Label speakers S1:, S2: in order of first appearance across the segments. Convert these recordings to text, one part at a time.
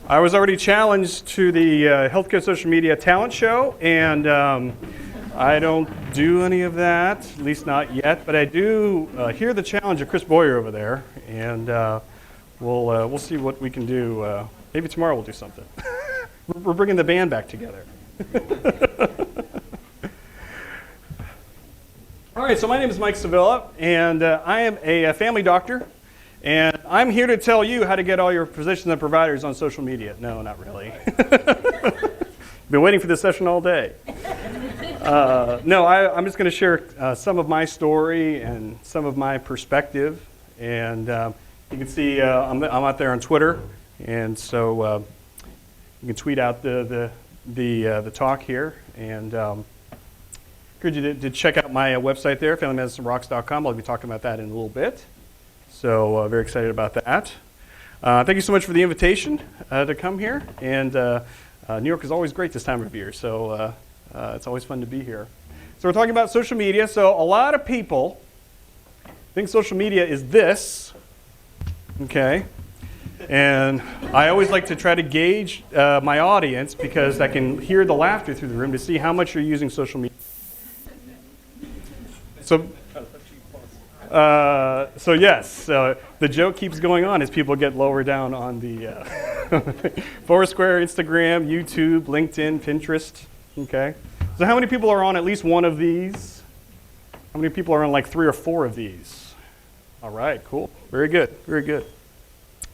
S1: I was already challenged to the Healthcare Social Media Talent Show, and I don't do any of that, at least not yet, but I do hear the challenge of Chris Boyer over there, and we'll see what we can do. Maybe tomorrow we'll do something. We're bringing the band back together. All right, so my name is Mike Sevilla, and I am a family doctor, and I'm here to tell you how to get all your physicians and providers on social media. No, not really. Been waiting for this session all day. I'm just going to share some of my story and some of my perspective, and you can see I'm out there on Twitter, and so you can tweet out the talk here, and encourage you to check out my website there, FamilyMedicineRocks.com. I'll be talking about that in a little bit. So very excited about that. Thank you so much for the invitation to come here. And New York is always great this time of year, so it's always fun to be here. So we're talking about social media. So a lot of people think social media is this, okay? And I always like to try to gauge my audience because I can hear the laughter through the room to see how much you're using social media. So yes, the joke keeps going on as people get lower down on the Foursquare, Instagram, YouTube, LinkedIn, Pinterest. Okay, so how many people are on at least one of these? How many people are on like 3 or 4 of these? All right, cool, very good, very good.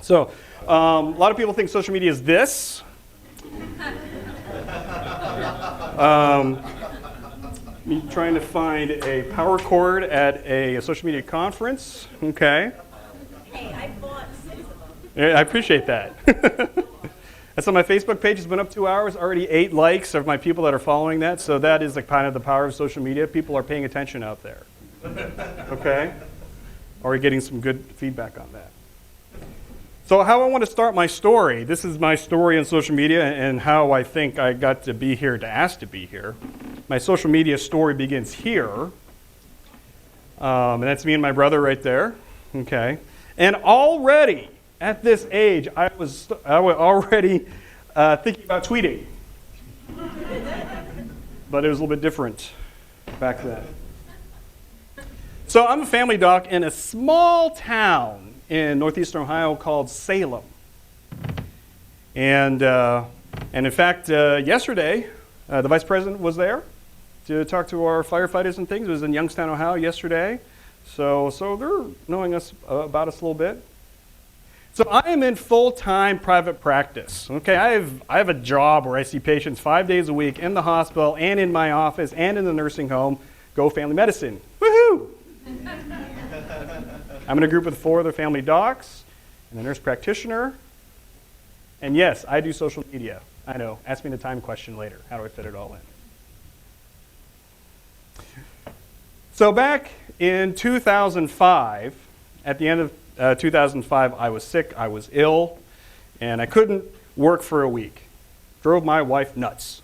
S1: So a lot of people think social media is this. Me trying to find a power cord at a social media conference. Okay.
S2: Hey, I bought 6 of them.
S1: Yeah, I appreciate that. That's on my Facebook page. It's been up 2 hours. Already 8 likes of my people that are following that. So that is kind of the power of social media. People are paying attention out there. Okay. Are we getting some good feedback on that? So how I want to start my story. This is my story on social media and how I think I got to be here, to ask to be here. My social media story begins here, and that's me and my brother right there, okay? And already, at this age, I was already thinking about tweeting. But it was a little bit different back then. So I'm a family doc in a small town in northeastern Ohio called Salem. And in fact, yesterday, the vice president was there to talk to our firefighters and things. It was in Youngstown, Ohio yesterday. So they're knowing about us a little bit. So I am in full-time private practice. Okay, I have a job where I see patients 5 days a week in the hospital and in my office and in the nursing home. Go family medicine. Woohoo! I'm in a group with 4 other family docs and a nurse practitioner. And yes, I do social media. I know. Ask me the time question later. How do I fit it all in? So back in 2005, at the end of 2005, I was sick, I was ill, and I couldn't work for a week. Drove my wife nuts.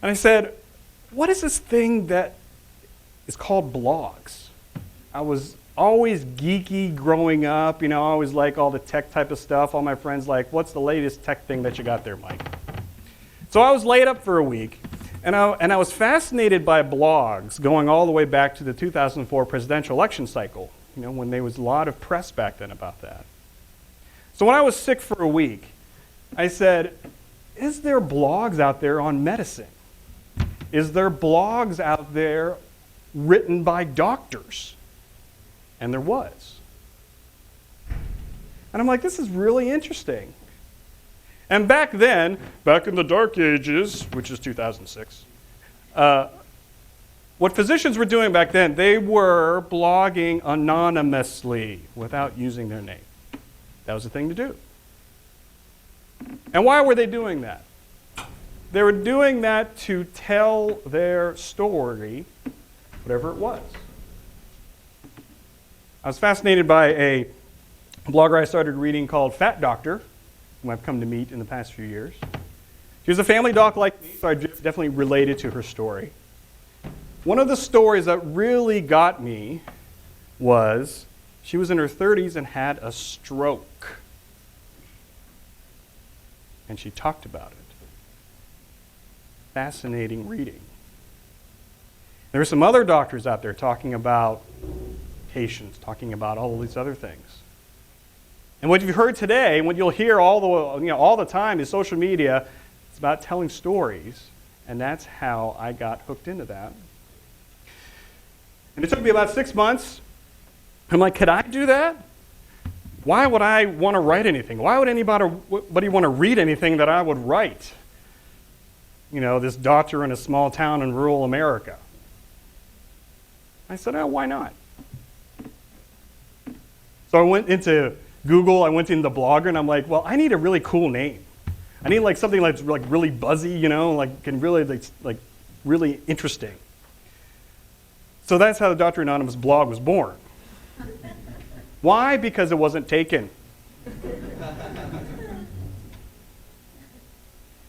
S1: And I said, what is this thing that is called blogs? I was always geeky growing up, I always like all the tech type of stuff. All my friends like, what's the latest tech thing that you got there, Mike? So I was laid up for a week, and I was fascinated by blogs going all the way back to the 2004 presidential election cycle, when there was a lot of press back then about that. So when I was sick for a week, I said, is there blogs out there on medicine? Is there blogs out there written by doctors? And there was. And I'm like, this is really interesting. And back then, back in the dark ages, which is 2006, what physicians were doing back then, they were blogging anonymously without using their name. That was the thing to do. And why were they doing that? They were doing that to tell their story, whatever it was. I was fascinated by a blogger I started reading called Fat Doctor, whom I've come to meet in the past few years. She was a family doc like me, so I definitely related to her story. One of the stories that really got me was she was in her 30s and had a stroke. and she talked about it. Fascinating reading. There were some other doctors out there talking about patients, talking about all of these other things. And what you've heard today, what you'll hear all the time is social media. It's about telling stories, and that's how I got hooked into that. And it took me about 6 months. I'm like, could I do that? Why would I want to write anything? Why would anybody want to read anything that I would write? This doctor in a small town in rural America. I said, oh, why not? So I went into Google, I went into Blogger, and I'm like, well, I need a really cool name. I need something that's really buzzy, can really really interesting. So that's how the Dr. Anonymous blog was born. Why? Because it wasn't taken.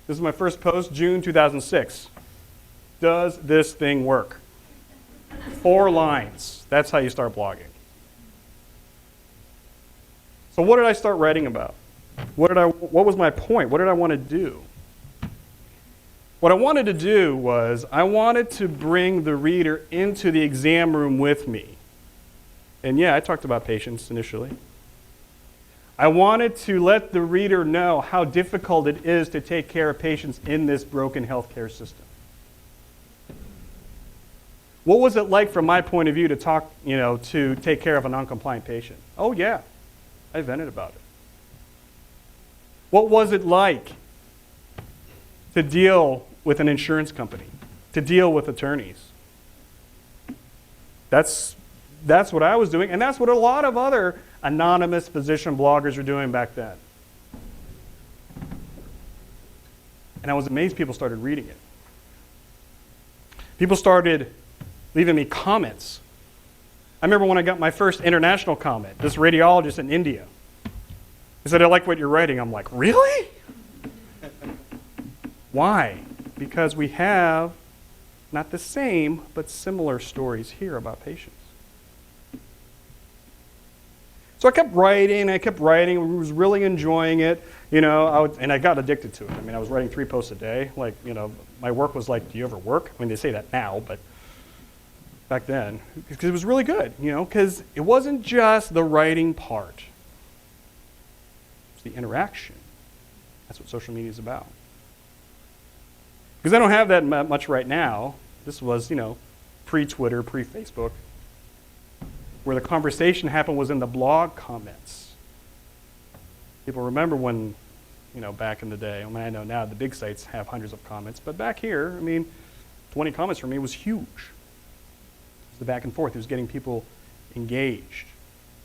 S1: This is my first post, June 2006. Does this thing work? 4 lines. That's how you start blogging. So what did I start writing about? What was my point? What did I want to do? What I wanted to do was I wanted to bring the reader into the exam room with me. And yeah, I talked about patients initially. I wanted to let the reader know how difficult it is to take care of patients in this broken healthcare system. What was it like from my point of view to take care of a non-compliant patient? Oh yeah, I vented about it. What was it like to deal with an insurance company, to deal with attorneys? That's what I was doing, and that's what a lot of other anonymous physician bloggers were doing back then. And I was amazed people started reading it. People started leaving me comments. I remember when I got my first international comment, this radiologist in India. He said, I like what you're writing. I'm like, really? Why? Because we have not the same, but similar stories here about patients. So I kept writing, I was really enjoying it, and I got addicted to it. I mean, I was writing 3 posts a day. My work was like, do you ever work? I mean, they say that now, but back then, because it was really good, because it wasn't just the writing part. It's the interaction. That's what social media is about. Because I don't have that much right now. This was, pre-Twitter, pre-Facebook. Where the conversation happened was in the blog comments. People remember when, back in the day, I know now the big sites have hundreds of comments, but back here, 20 comments for me was huge. It was the back and forth. It was getting people engaged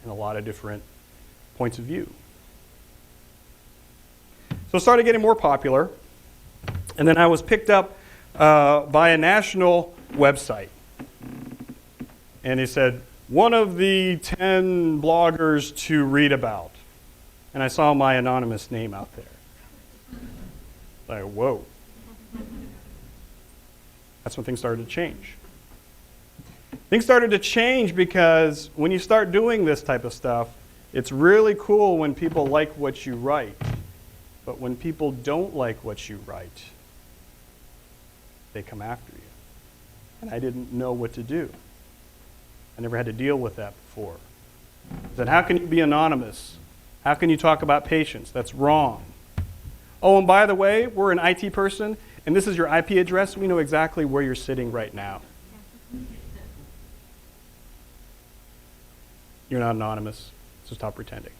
S1: in a lot of different points of view. So it started getting more popular, and then I was picked up by a national website. And they said, one of the 10 bloggers to read about. And I saw my anonymous name out there. Like, whoa. That's when things started to change. Things started to change because when you start doing this type of stuff, it's really cool when people like what you write. But when people don't like what you write, they come after you. And I didn't know what to do. I never had to deal with that before. I said, how can you be anonymous? How can you talk about patients? That's wrong. Oh, and by the way, we're an IT person, and this is your IP address. We know exactly where you're sitting right now. You're not anonymous, so stop pretending.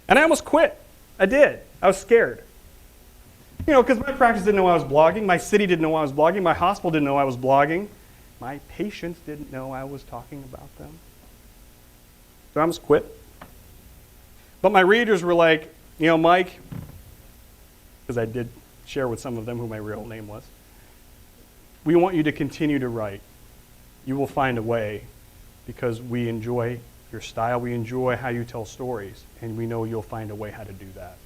S1: And I almost quit. I did. I was scared. Because my practice didn't know I was blogging. My city didn't know I was blogging. My hospital didn't know I was blogging. My patients didn't know I was talking about them. So I almost quit. But my readers were like, Mike, because I did share with some of them who my real name was, we want you to continue to write. You will find a way because we enjoy your style. We enjoy how you tell stories, and we know you'll find a way how to do that.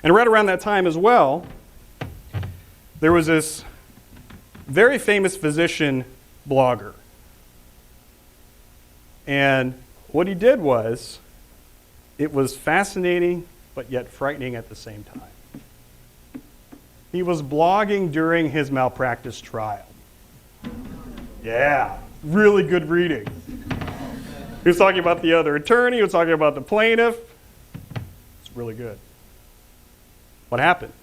S1: And right around that time as well, there was this very famous physician blogger. And what he did was, it was fascinating but yet frightening at the same time. He was blogging during his malpractice trial. Yeah, really good reading. He was talking about the other attorney, he was talking about the plaintiff. It's really good. What happened?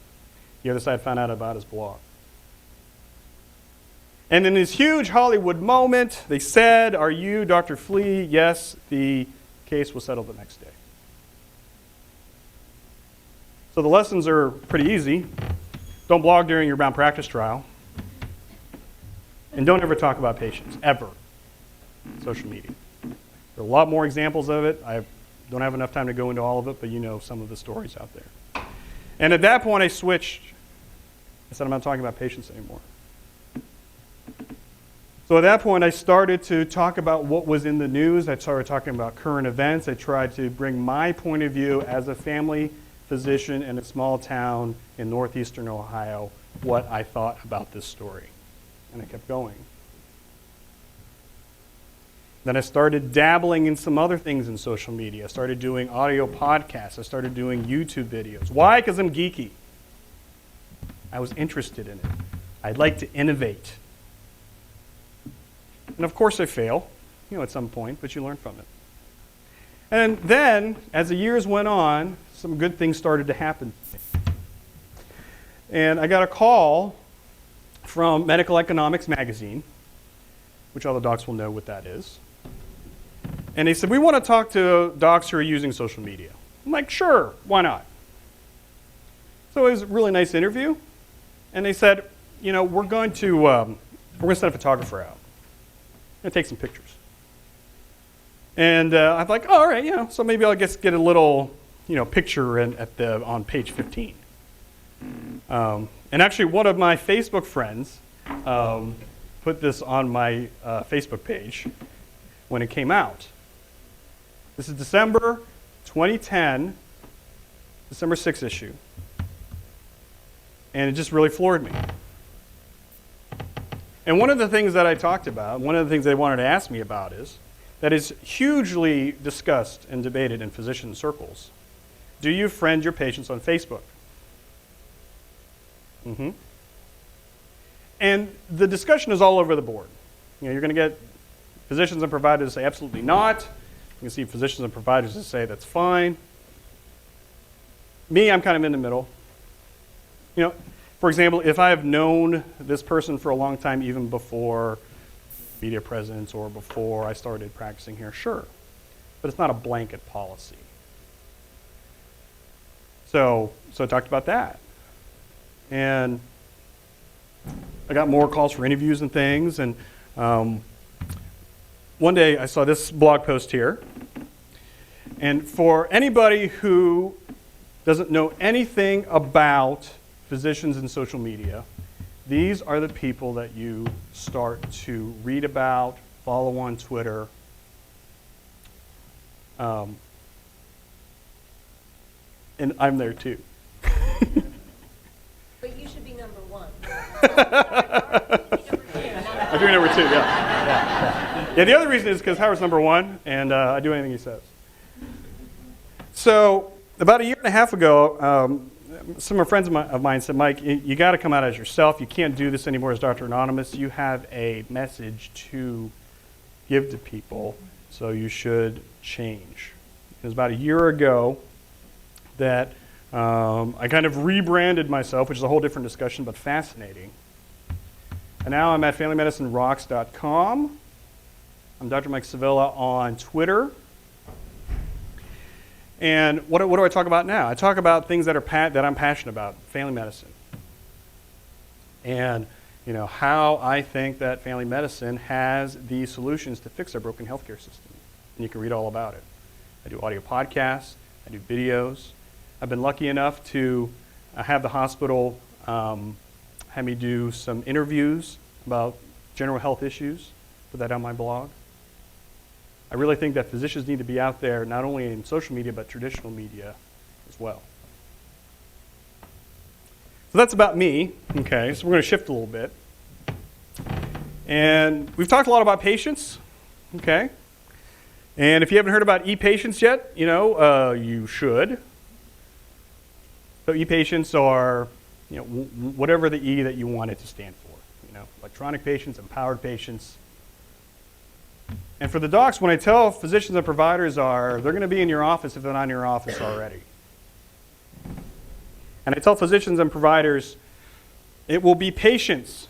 S1: The other side found out about his blog. And in this huge Hollywood moment, they said, "Are you Dr. Flea?" Yes, the case was settled the next day. So the lessons are pretty easy. Don't blog during your malpractice trial. And don't ever talk about patients, ever, on social media. There are a lot more examples of it. I don't have enough time to go into all of it, but you know some of the stories out there. And at that point, I switched. I said, I'm not talking about patients anymore. So at that point, I started to talk about what was in the news. I started talking about current events. I tried to bring my point of view as a family physician in a small town in northeastern Ohio, what I thought about this story. And I kept going. Then I started dabbling in some other things in social media. I started doing audio podcasts. I started doing YouTube videos. Why? Because I'm geeky. I was interested in it. I'd like to innovate. And of course I fail, at some point, but you learn from it. And then, as the years went on, some good things started to happen. And I got a call from Medical Economics magazine, which all the docs will know what that is. And they said, we want to talk to docs who are using social media. I'm like, sure, why not? So it was a really nice interview. And they said, we're going to send a photographer out and take some pictures. And I'm like, oh, all right, so maybe I'll just get a little, picture on page 15. And actually, one of my Facebook friends put this on my Facebook page when it came out. This is December 2010, December 6th issue. And it just really floored me. And one of the things that I talked about, one of the things they wanted to ask me about is, that is hugely discussed and debated in physician circles. Do you friend your patients on Facebook? Mm-hmm. And the discussion is all over the board. You're going to get physicians and providers say absolutely not. You can see physicians and providers that say that's fine. Me, I'm kind of in the middle. For example, if I've known this person for a long time, even before media presence or before I started practicing here, sure. But it's not a blanket policy. So I talked about that. And I got more calls for interviews and things. And one day I saw this blog post here. And for anybody who doesn't know anything about physicians and social media, these are the people that you start to read about, follow on Twitter. And I'm there too.
S2: But you should be number one.
S1: I'm doing number two, yeah. Yeah, the other reason is because Howard's number one, and I do anything he says. So about a year and a half ago, some of friends of mine said, Mike, you got to come out as yourself. You can't do this anymore as Dr. Anonymous. You have a message to give to people, so you should change. It was about a year ago that I kind of rebranded myself, which is a whole different discussion, but fascinating. And now I'm at FamilyMedicineRocks.com. I'm Dr. Mike Sevilla on Twitter. And what do I talk about now? I talk about things that I'm passionate about, family medicine. And how I think that family medicine has the solutions to fix our broken healthcare system. And you can read all about it. I do audio podcasts, I do videos. I've been lucky enough to have the hospital have me do some interviews about general health issues, put that on my blog. I really think that physicians need to be out there, not only in social media, but traditional media as well. So that's about me. Okay, so we're going to shift a little bit. And we've talked a lot about patients. Okay. And if you haven't heard about e-patients yet, you should. So e-patients are, whatever the E that you want it to stand for. Electronic patients, empowered patients. And for the docs, when I tell physicians and providers they're going to be in your office if they're not in your office already. And I tell physicians and providers, it will be patients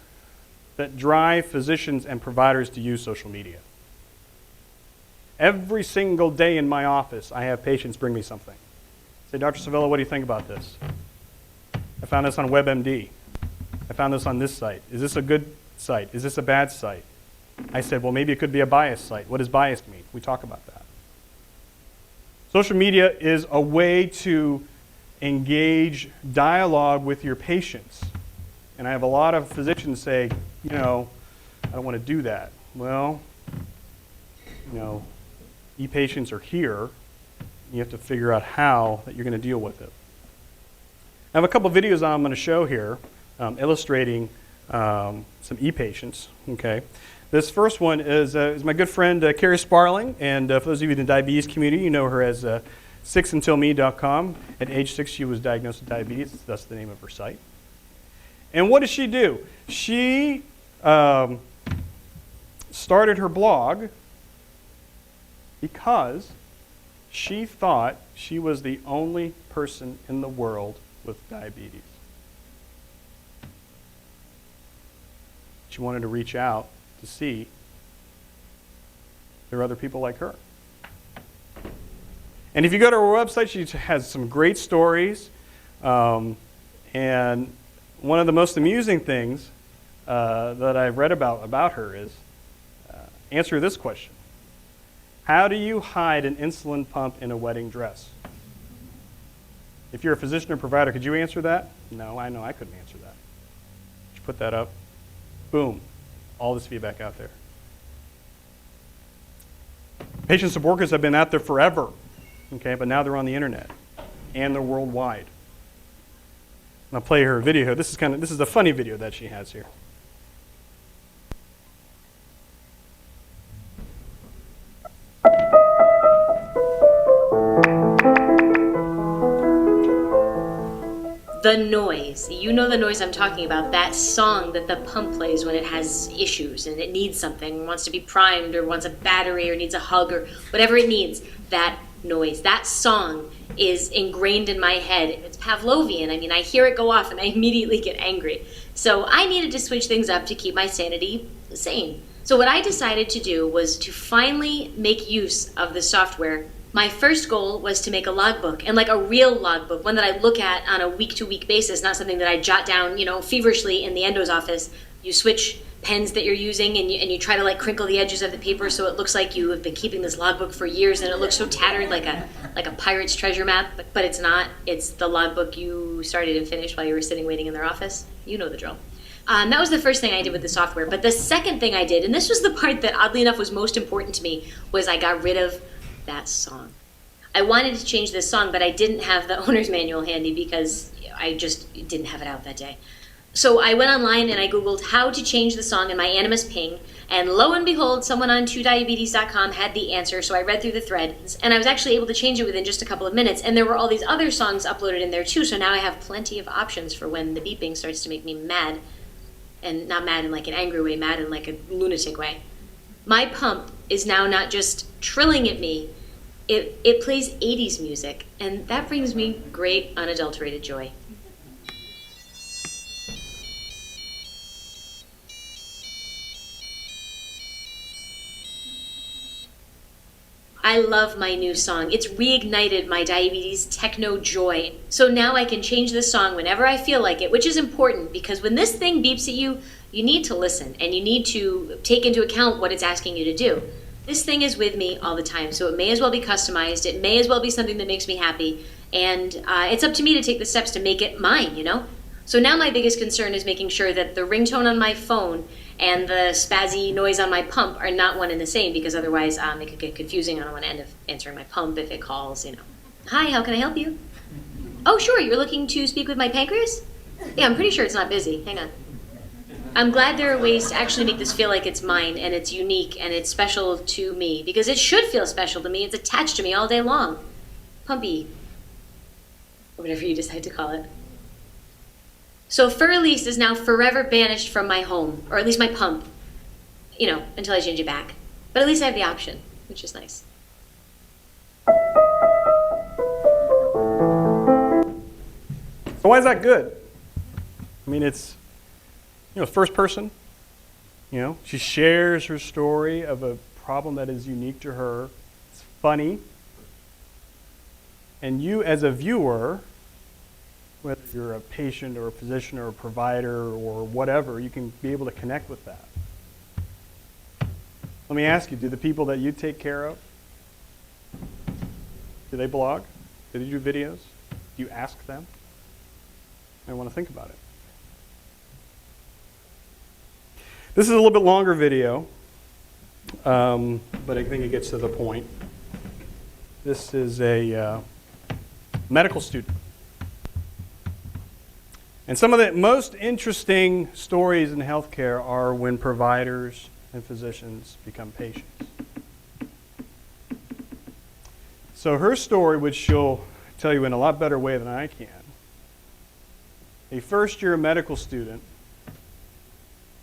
S1: that drive physicians and providers to use social media. Every single day in my office, I have patients bring me something. Say, Dr. Cervello, what do you think about this? I found this on WebMD. I found this on this site. Is this a good site? Is this a bad site? I said, well, maybe it could be a biased site. What does biased mean? We talk about that. Social media is a way to engage dialogue with your patients. And I have a lot of physicians say, I don't want to do that. Well, e-patients are here. You have to figure out how that you're going to deal with it. I have a couple videos I'm going to show here illustrating some e-patients. Okay, this first one is my good friend Carrie Sparling, and for those of you in the diabetes community, you know her as 6untilme.com. At age 6, she was diagnosed with diabetes. That's the name of her site. And what does she do? She started her blog because she thought she was the only person in the world with diabetes. She wanted to reach out to see if there are other people like her. And if you go to her website, she has some great stories. And one of the most amusing things that I've read about her is answer this question. How do you hide an insulin pump in a wedding dress? If you're a physician or provider, could you answer that? No, I know I couldn't answer that. Did you put that up? Boom. All this feedback out there. Patient support workers have been out there forever, okay, but now they're on the internet, and they're worldwide. And I'll play her video here. This is a funny video that she has here.
S3: The noise. You know the noise I'm talking about. That song that the pump plays when it has issues and it needs something, wants to be primed or wants a battery or needs a hug or whatever it needs. That noise, that song is ingrained in my head. It's Pavlovian. I mean, I hear it go off and I immediately get angry. So I needed to switch things up to keep my sanity sane. So what I decided to do was to finally make use of the software. My first goal was to make a logbook, and like a real logbook, one that I look at on a week-to-week basis, not something that I jot down, feverishly in the endo's office. You switch pens that you're using, and you try to like crinkle the edges of the paper so it looks like you have been keeping this logbook for years, and it looks so tattered, like a pirate's treasure map. But it's not. It's the logbook you started and finished while you were sitting waiting in their office. You know the drill. That was the first thing I did with the software. But the second thing I did, and this was the part that oddly enough was most important to me, was I got rid of that song. I wanted to change this song, but I didn't have the owner's manual handy because I just didn't have it out that day. So I went online and I Googled how to change the song in my Animas Ping, and lo and behold, someone on 2diabetes.com had the answer, so I read through the threads, and I was actually able to change it within just a couple of minutes, and there were all these other songs uploaded in there too, so now I have plenty of options for when the beeping starts to make me mad, and not mad in like an angry way, mad in like a lunatic way. My pump is now not just trilling at me, it plays 80s music, and that brings me great unadulterated joy. I love my new song. It's reignited my diabetes techno joy. So now I can change this song whenever I feel like it, which is important because when this thing beeps at you, you need to listen and you need to take into account what it's asking you to do. This thing is with me all the time, so it may as well be customized. It may as well be something that makes me happy. And it's up to me to take the steps to make it mine, So now my biggest concern is making sure that the ringtone on my phone and the spazzy noise on my pump are not one and the same, because otherwise it could get confusing on one end of answering my pump if it calls, Hi, how can I help you? Oh, sure, you're looking to speak with my pancreas? Yeah, I'm pretty sure it's not busy. Hang on. I'm glad there are ways to actually make this feel like it's mine and it's unique and it's special to me, because it should feel special to me. It's attached to me all day long. Pumpy. or whatever you decide to call it. So Fur-Elise is now forever banished from my home, or at least my pump, until I change it back. But at least I have the option, which is nice.
S1: So why is that good? I mean, it's, first person. She shares her story of a problem that is unique to her. It's funny. And you as a viewer, whether you're a patient or a physician or a provider or whatever, you can be able to connect with that. Let me ask you, do the people that you take care of, do they blog? Do they do videos? Do you ask them? I want to think about it. This is a little bit longer video, but I think it gets to the point. This is a medical student. And some of the most interesting stories in healthcare are when providers and physicians become patients. So her story, which she'll tell you in a lot better way than I can, a first-year medical student,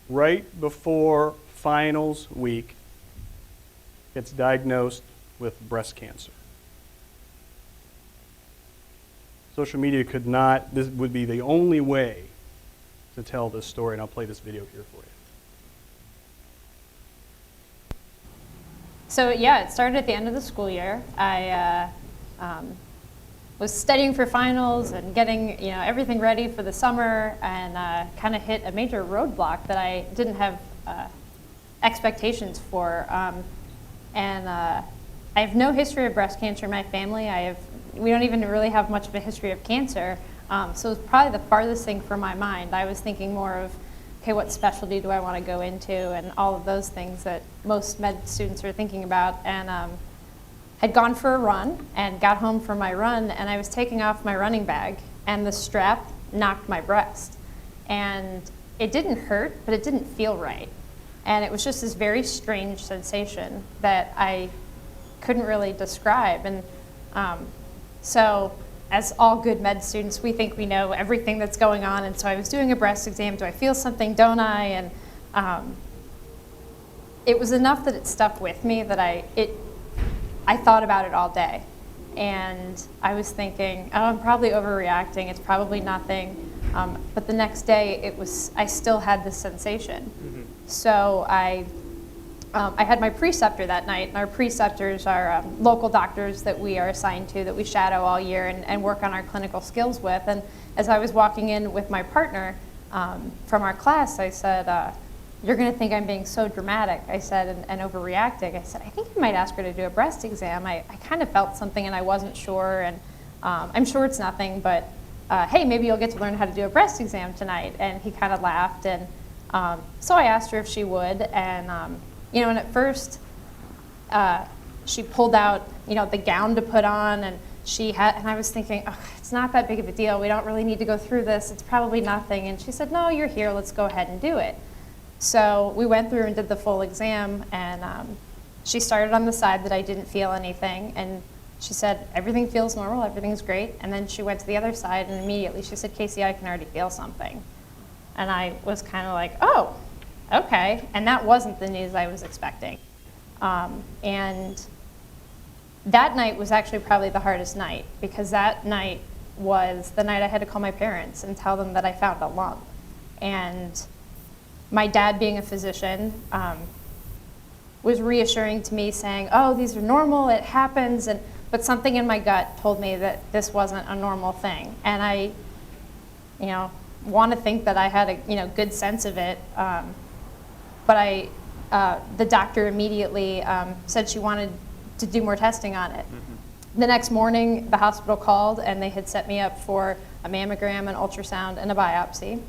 S1: right before finals week, gets diagnosed with breast cancer. Social media could not, this would be the only way to tell this story, and I'll play this video here for you.
S4: So yeah, it started at the end of the school year. I was studying for finals and getting everything ready for the summer, and kind of hit a major roadblock that I didn't have expectations for. I have no history of breast cancer in my family. We don't even really have much of a history of cancer. So it's probably the farthest thing from my mind. I was thinking more of, okay, what specialty do I want to go into, and all of those things that most med students are thinking about. And had gone for a run and got home from my run, and I was taking off my running bag, and the strap knocked my breast. And it didn't hurt, but it didn't feel right. And it was just this very strange sensation that I couldn't really describe. And so as all good med students, we think we know everything that's going on. And so I was doing a breast exam. Do I feel something? Don't I? And it was enough that it stuck with me that I thought about it all day. And I was thinking, oh, I'm probably overreacting. It's probably nothing. But the next day, I still had this sensation. Mm-hmm. So I had my preceptor that night, and our preceptors are local doctors that we are assigned to, that we shadow all year and work on our clinical skills with. And as I was walking in with my partner from our class, I said, you're going to think I'm being so dramatic, I said, and overreacting. I said, I think you might ask her to do a breast exam. I kind of felt something and I wasn't sure, and I'm sure it's nothing, but hey, maybe you'll get to learn how to do a breast exam tonight. And he kind of laughed, and so I asked her if she would, and and at first she pulled out the gown to put on, and and I was thinking, oh, it's not that big of a deal. We don't really need to go through this. It's probably nothing. And she said, no, you're here. Let's go ahead and do it. So we went through and did the full exam, and she started on the side that I didn't feel anything, and she said, everything feels normal, everything's great. And then she went to the other side, and immediately she said, Casey, I can already feel something. And I was kind of like, oh, okay. And that wasn't the news I was expecting. And that night was actually probably the hardest night, because that night was the night I had to call my parents and tell them that I found a lump. And my dad, being a physician, was reassuring to me, saying, oh, these are normal, it happens. But something in my gut told me that this wasn't a normal thing. And I, want to think that I had a good sense of it. But the doctor immediately said she wanted to do more testing on it. Mm-hmm. The next morning, the hospital called, and they had set me up for a mammogram, an ultrasound, and a biopsy.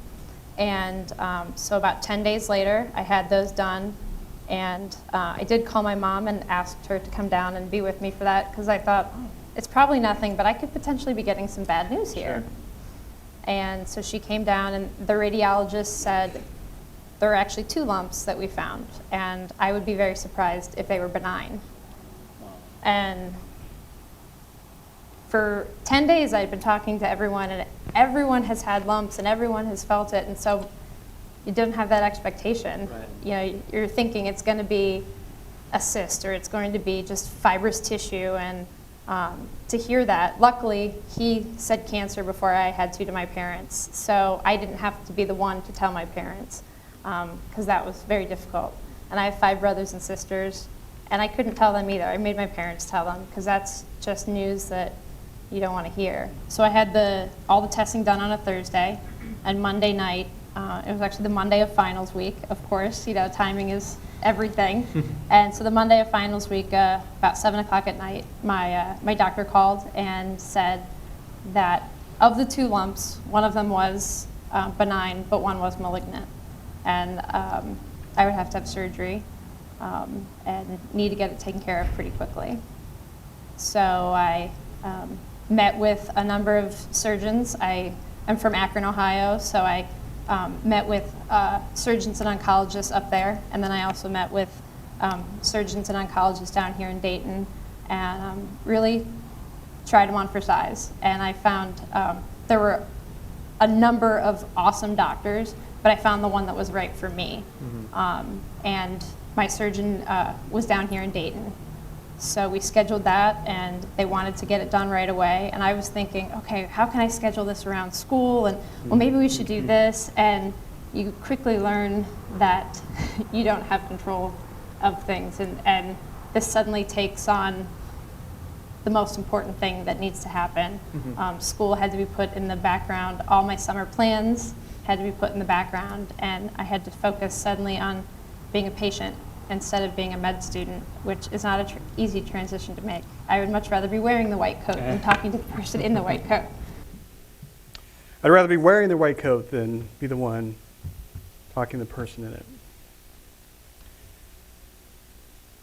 S4: And so about 10 days later, I had those done. And I did call my mom and asked her to come down and be with me for that, because I thought, oh, it's probably nothing, but I could potentially be getting some bad news here. Sure. And so she came down, and the radiologist said there are actually 2 lumps that we found, and I would be very surprised if they were benign. Wow. And for 10 days I'd been talking to everyone, and everyone has had lumps and everyone has felt it, and so you didn't have that expectation.
S5: Right.
S4: You know, you're thinking it's going to be a cyst or it's going to be just fibrous tissue, and to hear that, luckily he said cancer before I had to my parents, so I didn't have to be the one to tell my parents, because that was very difficult. And I have 5 brothers and sisters, and I couldn't tell them either. I made my parents tell them, because that's just news that you don't want to hear. So I had all the testing done on a Thursday, and Monday night, it was actually the Monday of finals week, of course, you know, timing is everything. And so the Monday of finals week, about 7 o'clock at night, my doctor called and said that of the 2 lumps, one of them was benign, but one was malignant. And I would have to have surgery and need to get it taken care of pretty quickly. So I met with a number of surgeons. I'm from Akron, Ohio, so I met with surgeons and oncologists up there, and then I also met with surgeons and oncologists down here in Dayton, and really tried them on for size. And I found there were a number of awesome doctors, but I found the one that was right for me. And my surgeon was down here in Dayton. So we scheduled that, and they wanted to get it done right away. And I was thinking, okay, how can I schedule this around school? And well, maybe we should do this. And you quickly learn that you don't have control of things. And this suddenly takes on the most important thing that needs to happen. School had to be put in the background. All my summer plans had to be put in the background. And I had to focus suddenly on being a patient instead of being a med student, which is not an easy transition to make. I would much rather be wearing the white coat than talking to the person in the white coat.
S1: I'd rather be wearing the white coat than be the one talking to the person in it.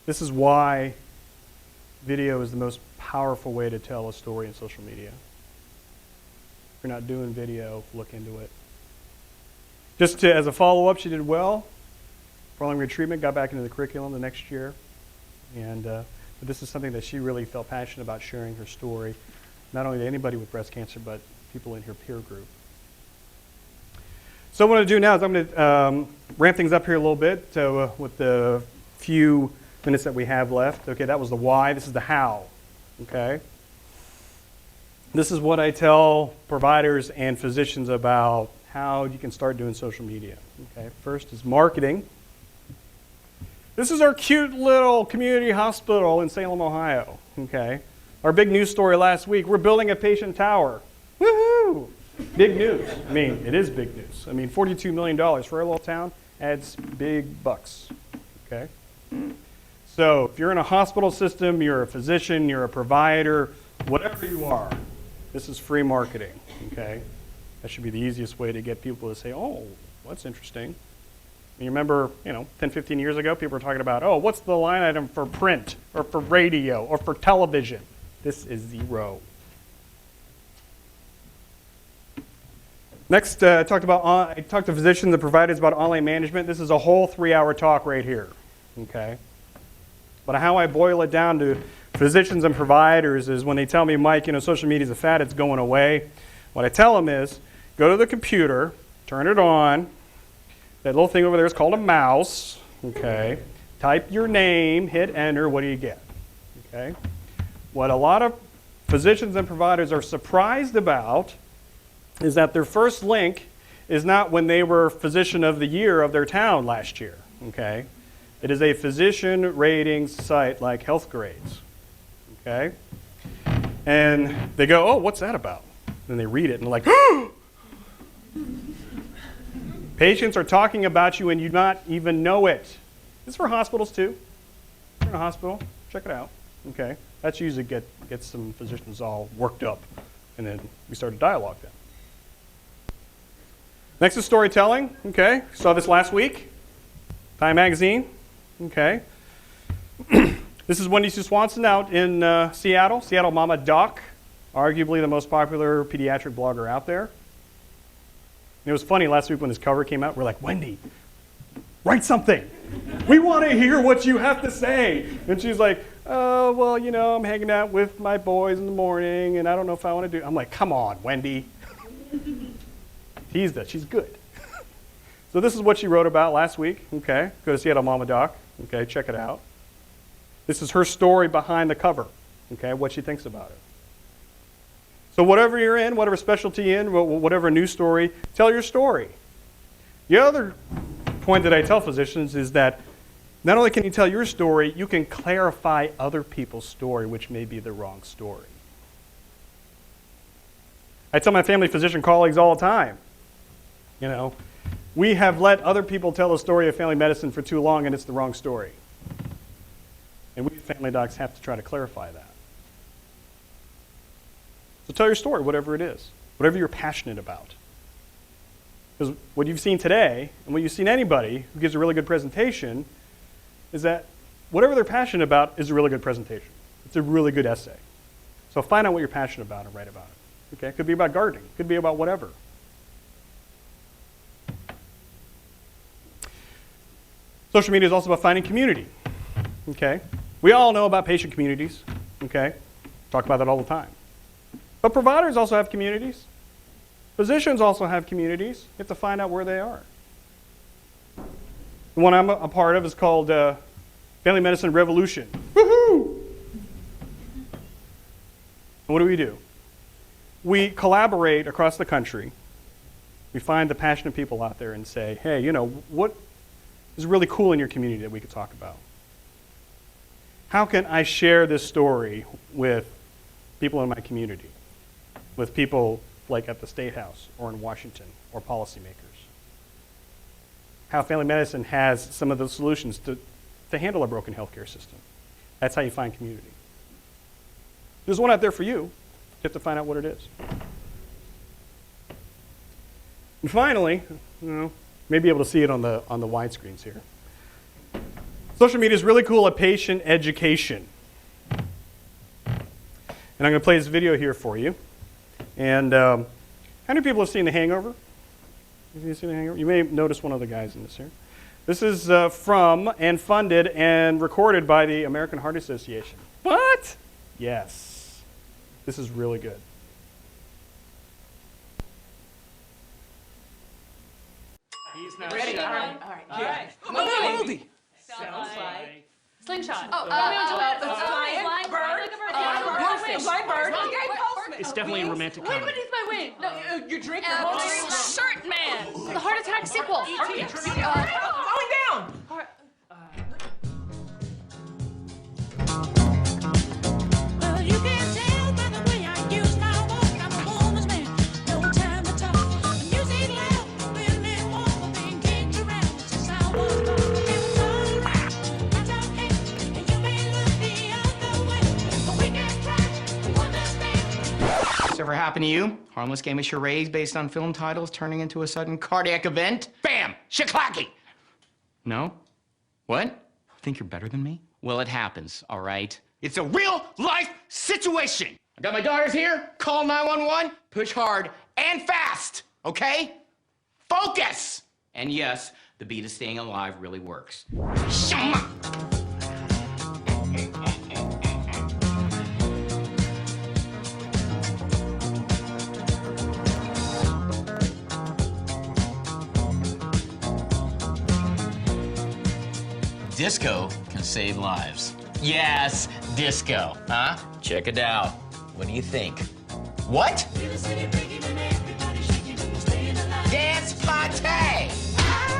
S1: This is why video is the most powerful way to tell a story in social media. If you're not doing video, look into it. Just as a follow-up, she did well. Preliminary treatment, got back into the curriculum the next year. And but this is something that she really felt passionate about sharing her story, not only to anybody with breast cancer, but people in her peer group. So what I'm going to do now is I'm going to ramp things up here a little bit. So with the few minutes that we have left. Okay, that was the why. This is the how. Okay. This is what I tell providers and physicians about how you can start doing social media. Okay, first is marketing. This is our cute little community hospital in Salem, Ohio. Okay, our big news story last week, we're building a patient tower. Woohoo! Big news. I mean, it is big news. I mean, $42 million for a little town adds big bucks. Okay? So if you're in a hospital system, you're a physician, you're a provider, whatever you are, this is free marketing. Okay? That should be the easiest way to get people to say, oh, that's interesting. And you remember, 10, 15 years ago, people were talking about, oh, what's the line item for print or for radio or for television? This is zero. Next, I talked to physicians and providers about online management. This is a whole 3-hour talk right here. Okay? But how I boil it down to physicians and providers is when they tell me, Mike, social media is a fad, it's going away. What I tell them is, go to the computer, turn it on. That little thing over there is called a mouse. Okay? Type your name, hit enter, what do you get? Okay? What a lot of physicians and providers are surprised about is that their first link is not when they were physician of the year of their town last year. Okay? It is a physician ratings site like HealthGrades. Okay? And they go, oh, what's that about? And they read it and they're like, oh! Patients are talking about you and you not even know it. This is for hospitals too. If you're in a hospital, check it out. Okay? That's usually gets some physicians all worked up. And then we start a dialogue then. Next is storytelling. Okay? Saw this last week. Time Magazine. Okay? This is Wendy Sue Swanson out in Seattle. Seattle Mama Doc. Arguably the most popular pediatric blogger out there. It was funny last week when this cover came out. We're like, Wendy, write something. We want to hear what you have to say. And she's like, oh, well, you know, I'm hanging out with my boys in the morning, and I don't know if I want to do. I'm like, come on, Wendy. Tease that. She's good. So this is what she wrote about last week. Okay, go to Seattle Mama Doc. Okay, check it out. This is her story behind the cover. Okay, what she thinks about it. So whatever you're in, whatever specialty you're in, whatever news story, tell your story. The other point that I tell physicians is that not only can you tell your story, you can clarify other people's story, which may be the wrong story. I tell my family physician colleagues all the time, you know, we have let other people tell the story of family medicine for too long and it's the wrong story. And we family docs have to try to clarify that. So tell your story, whatever it is, whatever you're passionate about. Because what you've seen today, and what you've seen anybody who gives a really good presentation, is that whatever they're passionate about is a really good presentation. It's a really good essay. So find out what you're passionate about and write about it. Okay? It could be about gardening. It could be about whatever. Social media is also about finding community. Okay? We all know about patient communities. Okay? Talk about that all the time. But providers also have communities. Physicians also have communities. You have to find out where they are. The one I'm a part of is called Family Medicine Revolution. Woohoo! And what do? We collaborate across the country. We find the passionate people out there and say, hey, you know, what is really cool in your community that we could talk about? How can I share this story with people in my community? With people like at the State House or in Washington or policymakers? How family medicine has some of the solutions to handle a broken healthcare system. That's how you find community. There's one out there for you. You have to find out what it is. And finally, you know, maybe able to see it on the widescreens here. Social media is really cool at patient education. And I'm going to play this video here for you. And how many people have seen The Hangover? Have you seen The Hangover? You may notice one of the guys in this here. This is from and funded and recorded by the American Heart Association. What? Yes. This is really good. He's not
S5: Ready?
S1: shy.
S5: All right. Come on, Goldie.
S2: Sounds like.
S5: Slingshot.
S2: Blind bird.
S5: Blind bird.
S6: It's definitely a romantic
S5: Wait,
S6: comedy.
S5: what is my win? No, you drink your
S2: Shirt man.
S5: The heart attack sequel.
S2: Going down.
S7: Well, you can tell by the way I use my walk. I'm a woman's man, no time to talk. Music loud, really want being kicked around since I was born. It was all right, that's okay, and you may look the other way, but we can try to understand.
S8: This ever happened to you? Harmless game of charades based on film titles turning into a sudden cardiac event? Bam! Shaklacky! No? What? Think you're better than me? Well, it happens, all right? It's a real-life situation! I got my daughters here. Call 911. Push hard and fast, okay? Focus! And yes, the beat of staying alive really works. Shama!
S9: Disco can save lives.
S8: Yes, disco, huh? Check it out. What do you think? What? Dance party!
S1: Ah!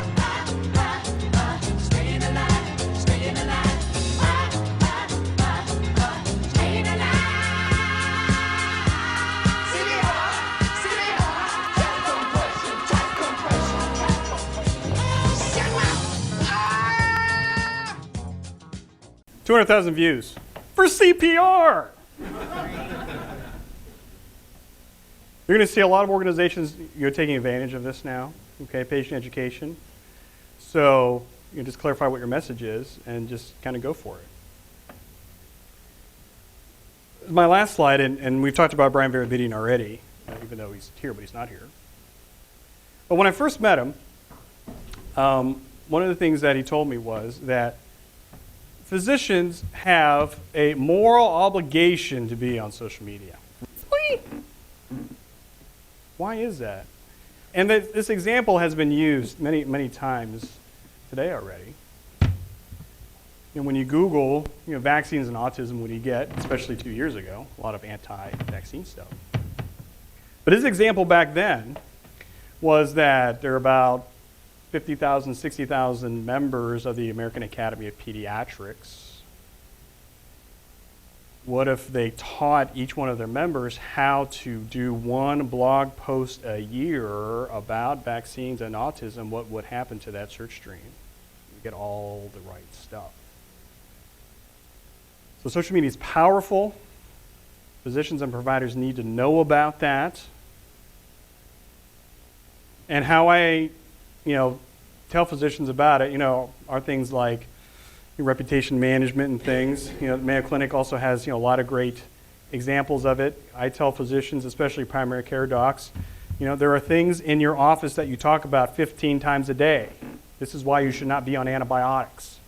S1: 200,000 views for CPR. You're going to see a lot of organizations taking advantage of this now, okay, patient education. So you can just clarify what your message is and just kind of go for it. My last slide, and we've talked about Brian Veravidian already, even though he's here, but he's not here. But when I first met him, one of the things that he told me was that physicians have a moral obligation to be on social media. Really? Why is that? And this example has been used many, many times today already. And when you Google, vaccines and autism, what do you get? Especially 2 years ago, a lot of anti-vaccine stuff. But his example back then was that there are about 50,000, 60,000 members of the American Academy of Pediatrics. What if they taught each one of their members how to do one blog post a year about vaccines and autism? What would happen to that search stream? You get all the right stuff. So social media is powerful. Physicians and providers need to know about that. And how I, tell physicians about it, are things like reputation management and things. Mayo Clinic also has, a lot of great examples of it. I tell physicians, especially primary care docs, there are things in your office that you talk about 15 times a day. This is why you should not be on antibiotics.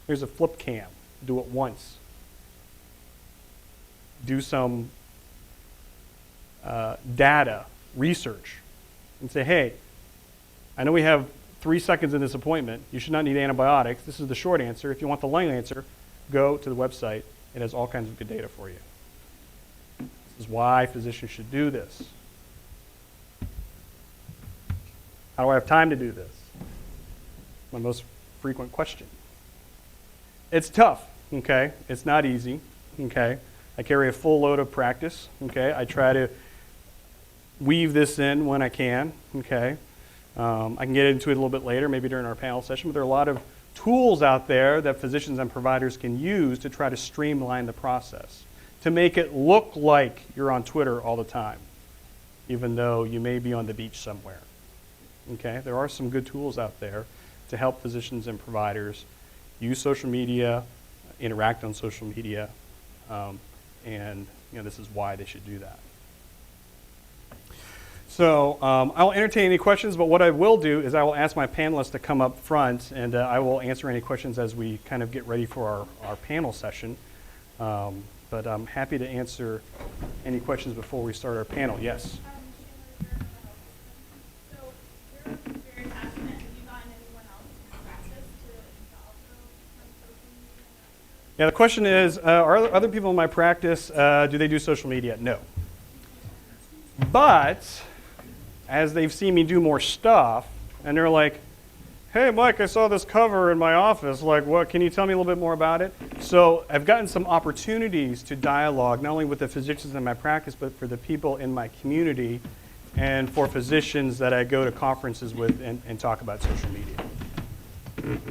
S1: Here's a flip cam. Do it once. Do some data research and say, hey, I know we have 3 seconds in this appointment. You should not need antibiotics. This is the short answer. If you want the long answer, go to the website. It has all kinds of good data for you. This is why physicians should do this. How do I have time to do this? My most frequent question. It's tough, okay? It's not easy, okay? I carry a full load of practice, okay? I try to weave this in when I can, okay? I can get into it a little bit later, maybe during our panel session, but there are a lot of tools out there that physicians and providers can use to try to streamline the process, to make it look like you're on Twitter all the time, even though you may be on the beach somewhere, okay? There are some good tools out there to help physicians and providers use social media, interact on social media, and this is why they should do that. So I'll entertain any questions, but what I will do is I will ask my panelists to come up front, and I will answer any questions as we kind of get ready for our panel session. But I'm happy to answer any questions before we start our panel. Yes? Yeah, the question is, are other people in my practice, do they do social media? No. But as they've seen me do more stuff, and they're like, hey, Mike, I saw this cover in my office. Like, what? Can you tell me a little bit more about it? So I've gotten some opportunities to dialogue, not only with the physicians in my practice, but for the people in my community and for physicians that I go to conferences with and talk about social media.